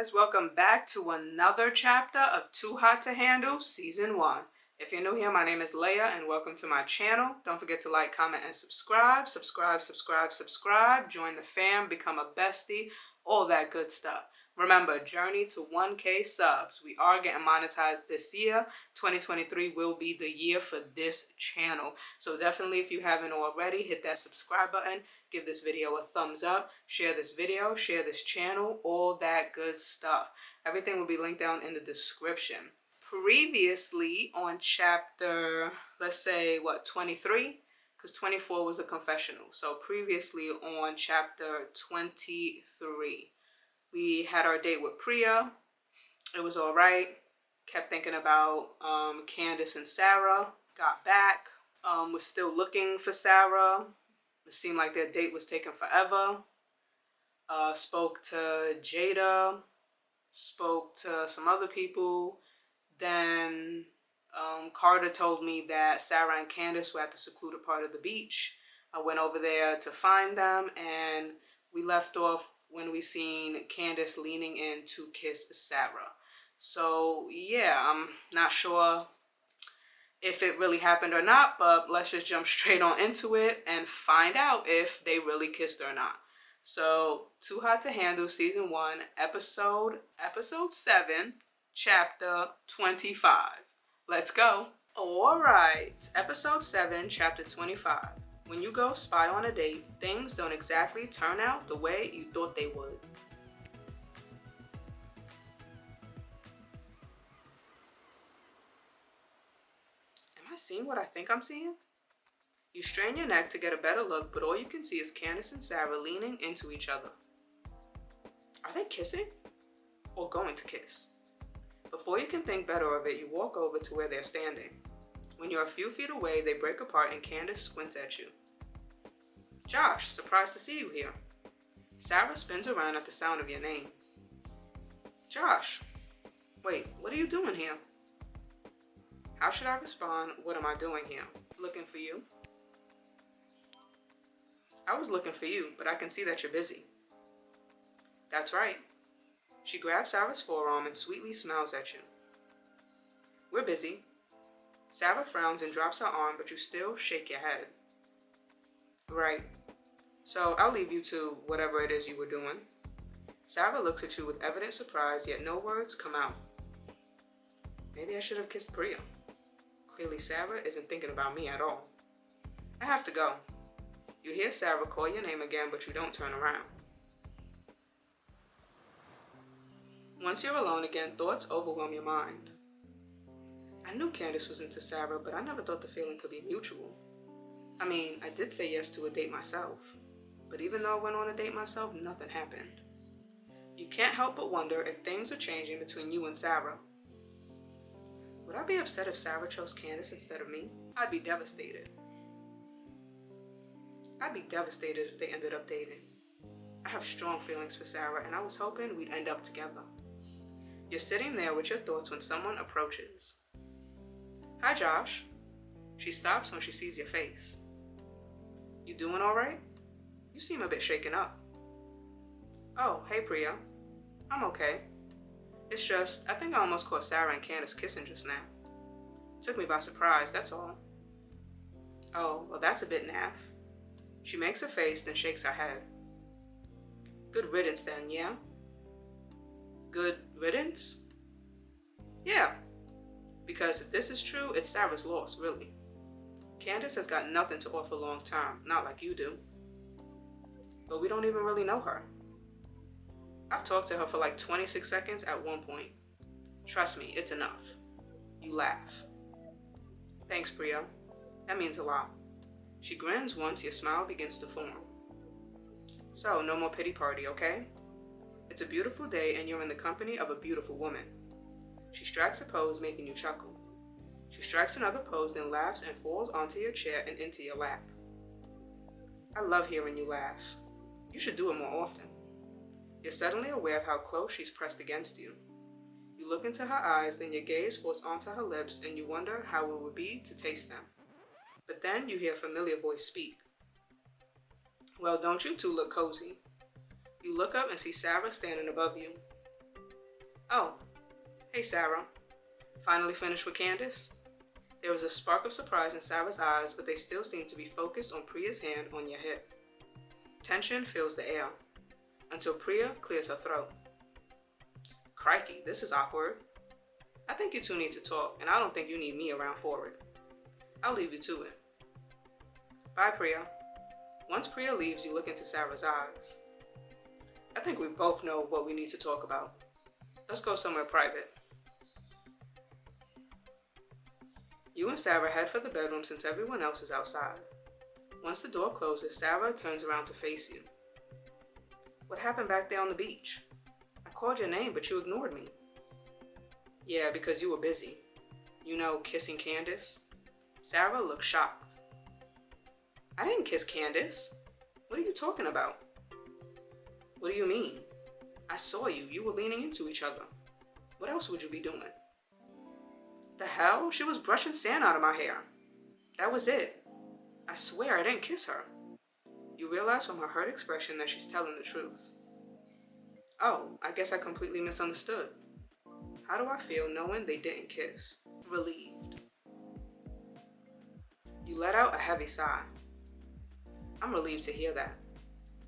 guys, welcome back to another chapter of Too Hot to Handle Season 1. If you're new here, my name is Leia and welcome to my channel. Don't forget to like, comment, and subscribe. Subscribe. Join the fam, become a bestie, all that good stuff. Remember, journey to 1K subs. We are getting monetized this year. 2023 will be the year for this channel. So definitely, if you haven't already, hit that subscribe button. Give this video a thumbs up. Share this video. Share this channel. All that good stuff. Everything will be linked down in the description. Previously on chapter, let's say, 23? Because 24 was a confessional. So previously on chapter 23. We had our date with Priya. It was all right. Kept thinking about Candace and Sarah. Got back. Was still looking for Sarah. It seemed like their date was taking forever. Spoke to Jada. Spoke to some other people. Then Carter told me that Sarah and Candace were at the secluded part of the beach. I went over there to find them, and we left off when we seen Candace leaning in to kiss Sarah. So yeah, I'm not sure if it really happened or not, but let's just jump straight on into it and find out if they really kissed or not. So, Too Hot to Handle Season 1, Episode 7, Chapter 25. Let's go. Alright, Episode 7, Chapter 25. When you go spy on a date, things don't exactly turn out the way you thought they would. Am I seeing what I think I'm seeing? You strain your neck to get a better look, but all you can see is Candace and Sarah leaning into each other. Are they kissing? Or going to kiss? Before you can think better of it, you walk over to where they're standing. When you're a few feet away, they break apart and Candace squints at you. Josh, surprised to see you here. Sarah spins around at the sound of your name. Josh, wait, what are you doing here? How should I respond? What am I doing here? Looking for you. I was looking for you, but I can see that you're busy. That's right. She grabs Sarah's forearm and sweetly smiles at you. We're busy. Sarah frowns and drops her arm, but you still shake your head. Right. So I'll leave you to whatever it is you were doing. Sarah looks at you with evident surprise, yet no words come out. Maybe I should have kissed Priya. Clearly Sarah isn't thinking about me at all. I have to go. You hear Sarah call your name again, but you don't turn around. Once you're alone again, thoughts overwhelm your mind. I knew Candace was into Sarah, but I never thought the feeling could be mutual. I mean, I did say yes to a date myself, but even though I went on a date myself, nothing happened. You can't help but wonder if things are changing between you and Sarah. Would I be upset if Sarah chose Candace instead of me? I'd be devastated. I'd be devastated if they ended up dating. I have strong feelings for Sarah, and I was hoping we'd end up together. You're sitting there with your thoughts when someone approaches. Hi, Josh. She stops when she sees your face. You doing all right? You seem a bit shaken up. Oh, hey, Priya. I'm okay. It's just, I think I almost caught Sarah and Candace kissing just now. Took me by surprise, that's all. Oh, well, that's a bit naff. She makes a face, then shakes her head. Good riddance then, yeah? Good riddance? Yeah. Because if this is true, it's Sarah's loss, really. Candace has got nothing to offer long term, not like you do. But we don't even really know her. I've talked to her for like 26 seconds at one point. Trust me, it's enough. You laugh. Thanks, Priya. That means a lot. She grins once your smile begins to form. So, no more pity party, okay? It's a beautiful day and you're in the company of a beautiful woman. She strikes a pose, making you chuckle. She strikes another pose, then laughs and falls onto your chair and into your lap. I love hearing you laugh. You should do it more often. You're suddenly aware of how close she's pressed against you. You look into her eyes, then your gaze falls onto her lips, and you wonder how it would be to taste them. But then you hear a familiar voice speak. Well, don't you two look cozy? You look up and see Sarah standing above you. Oh, hey Sarah. Finally finished with Candace? There was a spark of surprise in Sarah's eyes, but they still seemed to be focused on Priya's hand on your hip. Tension fills the air, until Priya clears her throat. Crikey, this is awkward. I think you two need to talk, and I don't think you need me around for it. I'll leave you to it. Bye, Priya. Once Priya leaves, you look into Sarah's eyes. I think we both know what we need to talk about. Let's go somewhere private. You and Sarah head for the bedroom since everyone else is outside. Once the door closes, Sarah turns around to face you. What happened back there on the beach? I called your name, but you ignored me. Yeah, because you were busy. You know, kissing Candace? Sarah looked shocked. I didn't kiss Candace. What are you talking about? What do you mean? I saw you. You were leaning into each other. What else would you be doing? The hell? She was brushing sand out of my hair. That was it. I swear I didn't kiss her. You realize from her hurt expression that she's telling the truth. Oh, I guess I completely misunderstood. How do I feel knowing they didn't kiss? Relieved. You let out a heavy sigh. I'm relieved to hear that.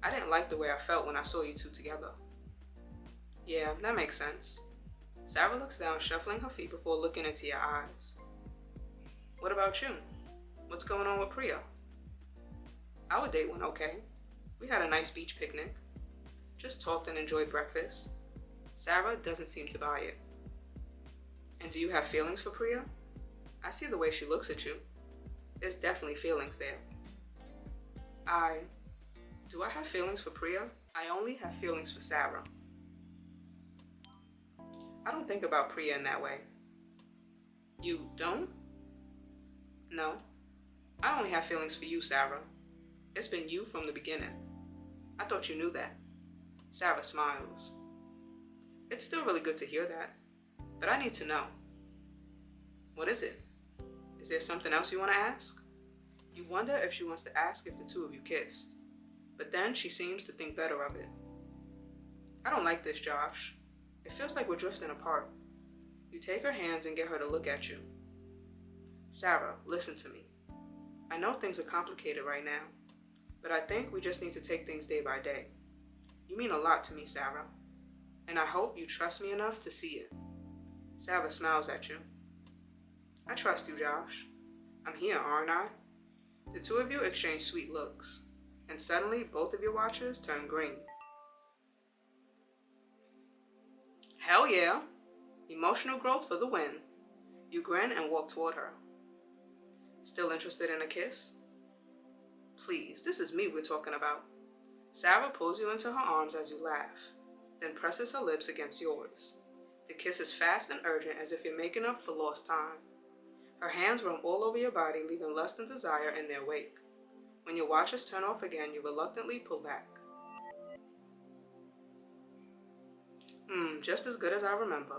I didn't like the way I felt when I saw you two together. Yeah, that makes sense. Sarah looks down, shuffling her feet before looking into your eyes. What about you? What's going on with Priya? Our date went okay. We had a nice beach picnic. Just talked and enjoyed breakfast. Sarah doesn't seem to buy it. And do you have feelings for Priya? I see the way she looks at you. There's definitely feelings there. Do I have feelings for Priya? I only have feelings for Sarah. I don't think about Priya in that way. You don't? No. I only have feelings for you, Sarah. It's been you from the beginning. I thought you knew that. Sarah smiles. It's still really good to hear that, but I need to know. What is it? Is there something else you want to ask? You wonder if she wants to ask if the two of you kissed, but then she seems to think better of it. I don't like this, Josh. It feels like we're drifting apart. You take her hands and get her to look at you. Sarah, listen to me. I know things are complicated right now, but I think we just need to take things day by day. You mean a lot to me, Sarah, and I hope you trust me enough to see it. Sarah smiles at you. I trust you, Josh. I'm here, aren't I? The two of you exchange sweet looks, and suddenly both of your watches turn green. Hell yeah! Emotional growth for the win. You grin and walk toward her. Still interested in a kiss? Please, this is me we're talking about. Sarah pulls you into her arms as you laugh, then presses her lips against yours. The kiss is fast and urgent as if you're making up for lost time. Her hands roam all over your body, leaving lust and desire in their wake. When your watches turn off again, you reluctantly pull back. Just as good as I remember.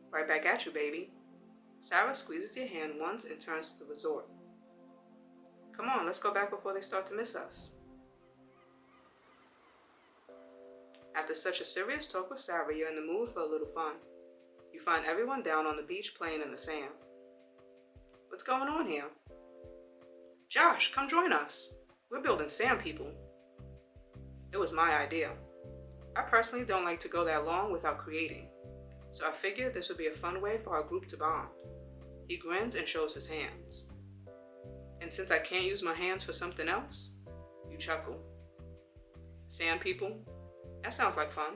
Right back at you, baby. Sarah squeezes your hand once and turns to the resort. Come on, let's go back before they start to miss us. After such a serious talk with Sarah, you're in the mood for a little fun. You find everyone down on the beach playing in the sand. What's going on here? Josh, come join us. We're building sand people. It was my idea. I personally don't like to go that long without creating, so I figured this would be a fun way for our group to bond. He grins and shows his hands. And since I can't use my hands for something else, you chuckle. Sand people? That sounds like fun.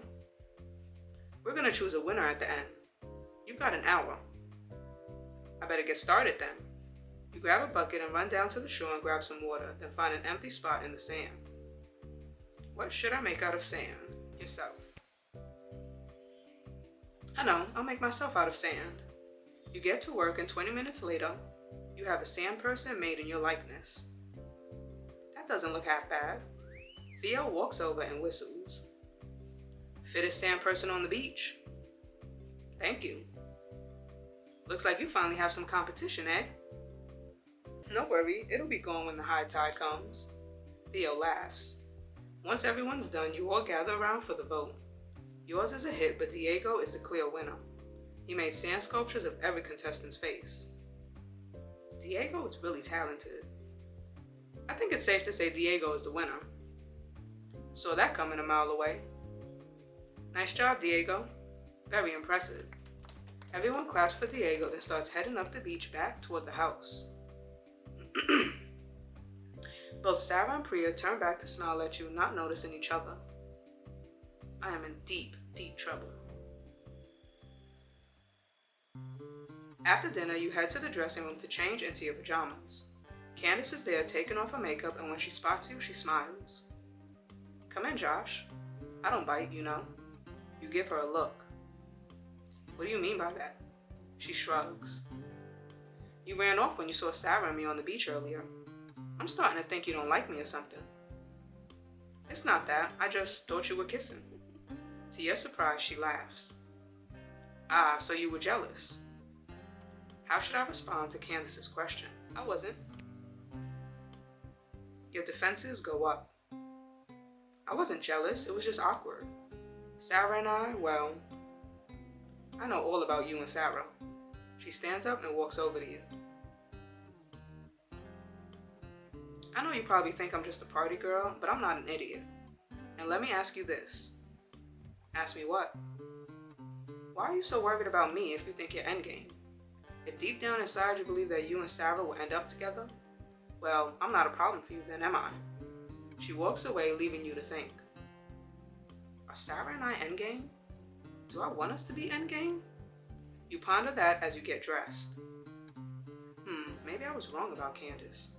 We're gonna choose a winner at the end. You've got an hour. I better get started then. You grab a bucket and run down to the shore and grab some water, then find an empty spot in the sand. What should I make out of sand? Yourself. I know, I'll make myself out of sand. You get to work and 20 minutes later, you have a sand person made in your likeness. That doesn't look half bad. Theo walks over and whistles. Fittest sand person on the beach. Thank you. Looks like you finally have some competition, eh? No worry, it'll be gone when the high tide comes. Theo laughs. Once everyone's done, you all gather around for the vote. Yours is a hit, but Diego is the clear winner. He made sand sculptures of every contestant's face. Diego is really talented. I think it's safe to say Diego is the winner. Saw that coming a mile away. Nice job, Diego. Very impressive. Everyone claps for Diego, then starts heading up the beach back toward the house. Both Sarah and Priya turn back to smile at you, not noticing each other. I am in deep, deep trouble. After dinner, you head to the dressing room to change into your pajamas. Candace is there taking off her makeup, and when she spots you, she smiles. Come in, Josh. I don't bite, you know. You give her a look. What do you mean by that? She shrugs. You ran off when you saw Sarah and me on the beach earlier. I'm starting to think you don't like me or something. It's not that. I just thought you were kissing. To your surprise, she laughs. Ah, so you were jealous. How should I respond to Candace's question? I wasn't. Your defenses go up. I wasn't jealous. It was just awkward. Sarah and I, well, I know all about you and Sarah. She stands up and walks over to you. I know you probably think I'm just a party girl, but I'm not an idiot. And let me ask you this. Ask me what? Why are you so worried about me if you think you're endgame? If deep down inside you believe that you and Sarah will end up together, well, I'm not a problem for you then, am I? She walks away, leaving you to think. Are Sarah and I endgame? Do I want us to be endgame? You ponder that as you get dressed. Maybe I was wrong about Candace,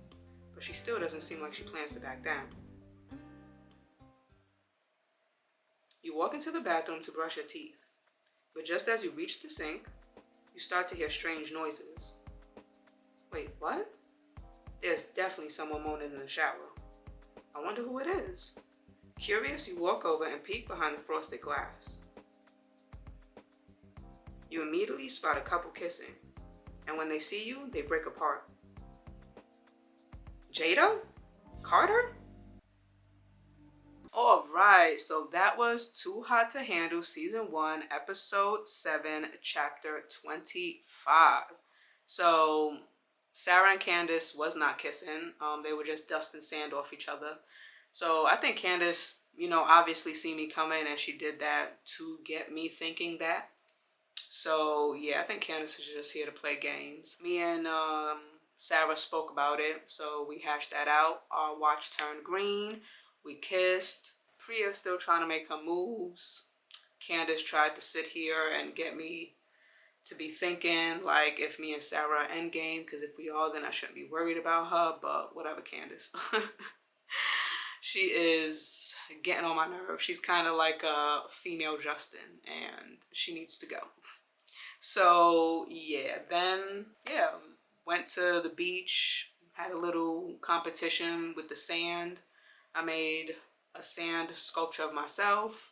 but she still doesn't seem like she plans to back down. You walk into the bathroom to brush your teeth, but just as you reach the sink, you start to hear strange noises. Wait, what? There's definitely someone moaning in the shower. I wonder who it is. Curious, you walk over and peek behind the frosted glass. You immediately spot a couple kissing, and when they see you, they break apart. Jada? Carter? Alright, so that was Too Hot to Handle Season 1, Episode 7, Chapter 25. So, Sarah and Candace was not kissing. They were just dusting sand off each other. So, I think Candace, obviously see me coming, and she did that to get me thinking that. So, yeah, I think Candace is just here to play games. Me and Sarah spoke about it, so we hashed that out. Our watch turned green. We kissed. Priya's still trying to make her moves. Candace tried to sit here and get me to be thinking, like, if me and Sarah are endgame, because if we are, then I shouldn't be worried about her, but whatever, Candace. She is getting on my nerves. She's kind of like a female Justin, and she needs to go. So, yeah, went to the beach, had a little competition with the sand. I made a sand sculpture of myself.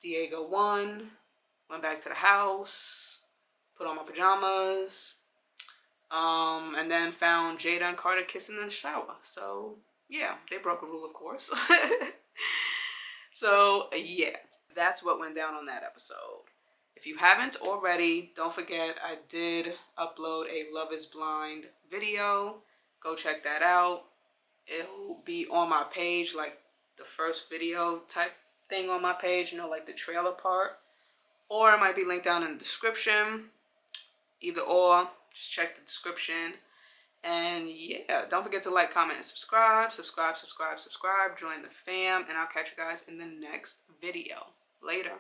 Diego won. Went back to the house. Put on my pajamas. And then found Jada and Carter kissing in the shower. So, yeah, they broke a rule, of course. So, yeah, that's what went down on that episode. If you haven't already, don't forget I did upload a Love is Blind video. Go check that out. It'll be on my page, like the first video type thing on my page, like the trailer part. Or it might be linked down in the description. Either or, just check the description. And yeah, don't forget to like, comment, and subscribe. Subscribe. Join the fam. And I'll catch you guys in the next video. Later.